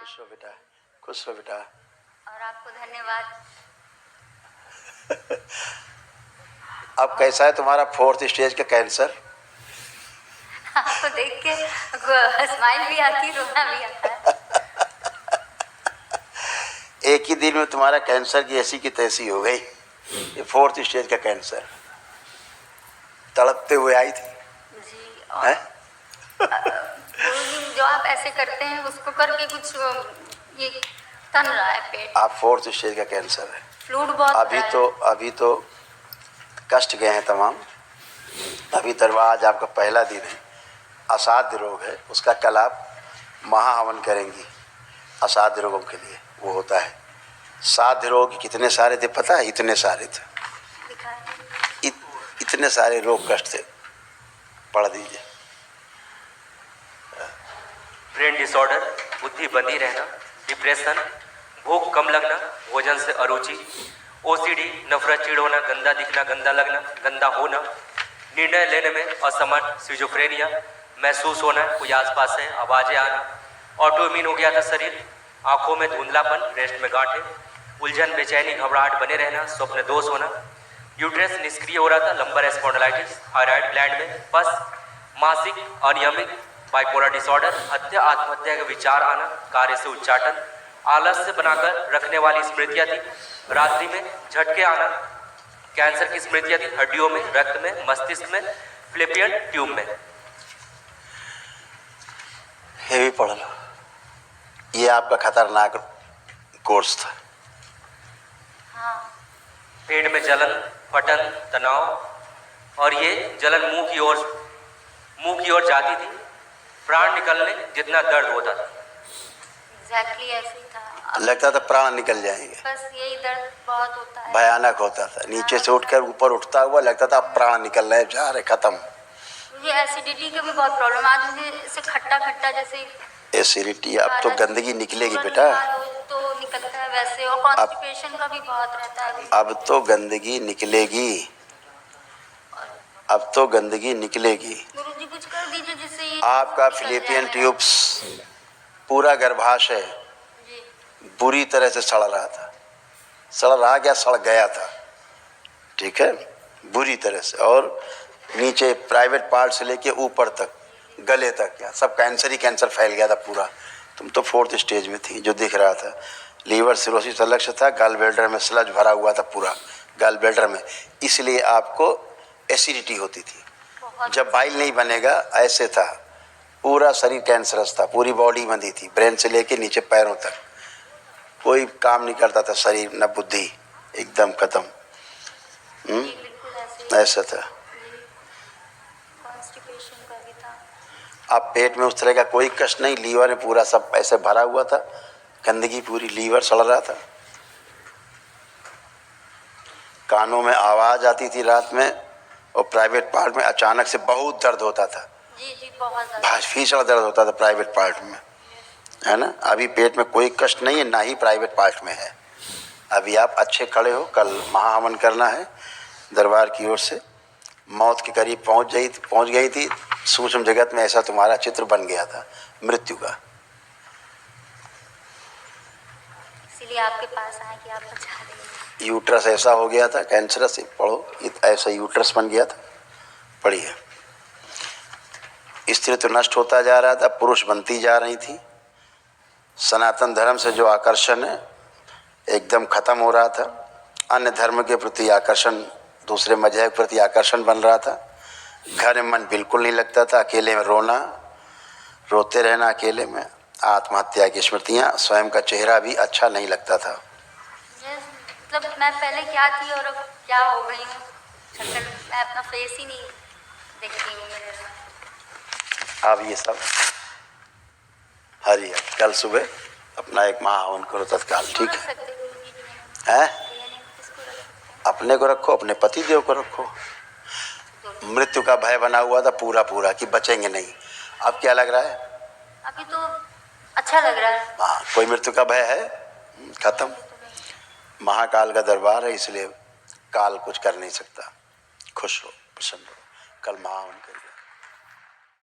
खुश हो बेटा, खुश हो बेटा। और आपको धन्यवाद। अब कैसा है तुम्हारा 4th स्टेज का कैंसर? आपको देख के स्माइल भी आती, रोना भी आता है। एक ही दिन में तुम्हारा कैंसर की ऐसी की तैसी हो गई। ये 4th स्टेज का कैंसर तड़पते हुए आई थी जी। और गुरुजी जो आप ऐसे करते हैं उसको करके कुछ ये तन रहा है पेट। आप 4th स्टेज का कैंसर है। फ्लूड बहुत अभी तो कष्ट गए हैं तमाम। अभी तक आज आपका पहला दिन है। असाध्य रोग है, उसका कल आप महाहवन करेंगी। असाध्य रोगों के लिए वो होता है। साध्य रोग कितने सारे थे पता है? इतने सारे थे, इतने सारे रोग कष्ट थे। पढ़ दीजिए। ब्रेन डिसऑर्डर, बुद्धि बंधी रहना, डिप्रेशन, भूख कम लगना, भोजन से अरुचि, ओसीडी, नफरत, चिढ़ होना, गंदा दिखना, गंदा लगना, गंदा होना, निर्णय लेने में असमर्थ, सिजोफ्रेनिया, महसूस होना कोई आसपास है, आवाजें आना, ऑटोइम्यून हो गया था शरीर, आंखों में धुंधलापन, रेस्ट में गांठें, उलझन, बेचैनी, घबराहट बने रहना, स्वप्न दोष होना, यूट्रस निष्क्रिय हो रहा था, लंबर स्पॉन्डिलाइटिस, थायराइड ग्लैंड में पस, मासिक अनियमित, बाइपोलर डिसऑर्डर, हत्या आत्महत्या का विचार आना, कार्य से उच्चाटन, आलस्य बनाकर रखने वाली स्मृतियां थी, रात्रि में झटके आना, कैंसर की स्मृतियां थी, हड्डियों में, रक्त में, मस्तिष्क में, फ्लेपियन ट्यूब में। ये भी पढ़ लो। ये आपका खतरनाक कोर्स था। हाँ। पेट में जलन, फटन, तनाव, और ये जलन मुंह की ओर जाती थी, प्राण निकलने जितना दर्द होता था। एग्जैक्टली ऐसे ही था। लगता था प्राण निकल जाएंगे। बस यही दर्द बहुत होता है। भयानक होता था। नीचे से उठकर ऊपर उठता हुआ लगता था प्राण निकल रहे, जा रहे, खत्म। मुझे एसिडिटी का भी बहुत प्रॉब्लम। आज मुझे ऐसे खट्टा खट्टा जैसे एसिडिटी, अब तो गंदगी निकलेगी बेटा। तो निकलता है वैसे, और कॉन्स्टिपेशन का भी बहुत रहता है। अब तो गंदगी निकलेगी, अब तो गंदगी निकलेगी। गुरुजी कुछ कर दीजिए जिससे आपका फिलिपियन ट्यूब्स पूरा गर्भाशय बुरी तरह से सड़ रहा था। सड़ गया था, ठीक है, बुरी तरह से। और नीचे प्राइवेट पार्ट से लेके ऊपर तक, गले तक, क्या सब कैंसर ही कैंसर फैल गया था पूरा। तुम तो 4th स्टेज में थी, जो दिख रहा था। लीवर सिरोसिस लक्ष्य था, गल ब्लैडर में स्लज भरा हुआ था पूरा गल ब्लैडर में, इसलिए आपको एसिडिटी होती थी। जब बाइल नहीं बनेगा, ऐसे था, पूरा शरीर कैंसरस था, पूरी बॉडी बंधी थी, ब्रेन से लेके नीचे पैरों तक कोई काम नहीं करता था शरीर, न बुद्धि, एकदम खत्म। ऐसा था। अब पेट में उस तरह का कोई कष्ट नहीं, लीवर में पूरा सब ऐसे भरा हुआ था, गंदगी पूरी, लीवर सड़ रहा था। कानों में आवाज आती थी रात में, और प्राइवेट पार्ट में अचानक से बहुत दर्द होता था। जी बहुत ज़्यादा भीषण दर्द होता था प्राइवेट पार्ट में, है ना। अभी पेट में कोई कष्ट नहीं है, ना ही प्राइवेट पार्ट में है। अभी आप अच्छे खड़े हो। कल महाहवन करना है दरबार की ओर से। मौत के करीब पहुंच गई थी। सूक्ष्म जगत में ऐसा तुम्हारा चित्र बन गया था मृत्यु का। इसलिए आपके पास आए कि आप बचा देंगे। यूट्रस ऐसा हो गया था कैंसरस, पढ़ो, ऐसा यूट्रस बन गया था। पढ़िए। स्त्री तो नष्ट होता जा रहा था, पुरुष बनती जा रही थी। सनातन धर्म से जो आकर्षण है एकदम खत्म हो रहा था। अन्य धर्म के प्रति आकर्षण, दूसरे मजहब के प्रति आकर्षण बन रहा था। घर में मन बिल्कुल नहीं लगता था, अकेले में रोते रहना अकेले में, आत्महत्या की स्मृतियाँ, स्वयं का चेहरा भी अच्छा नहीं लगता था। मतलब मैं पहले क्या थी और अब क्या हो गई हूँ, मैं अपना फेस ही नहीं देखती हूँ मेरे में। अब ये सब हरी, कल सुबह अपना एक महाहवन करो तत्काल, ठीक है? अपने को रखो, अपने पति देव को रखो। मृत्यु का भय बना हुआ था पूरा कि बचेंगे नहीं। अब क्या लग रहा है? अभी तो अच्छा लग रहा है। हाँ, कोई मृत्यु का भय है, खत्म। महाकाल का दरबार है, इसलिए काल कुछ कर नहीं सकता। खुश हो, प्रसन्न हो। कल महाहवन करिए।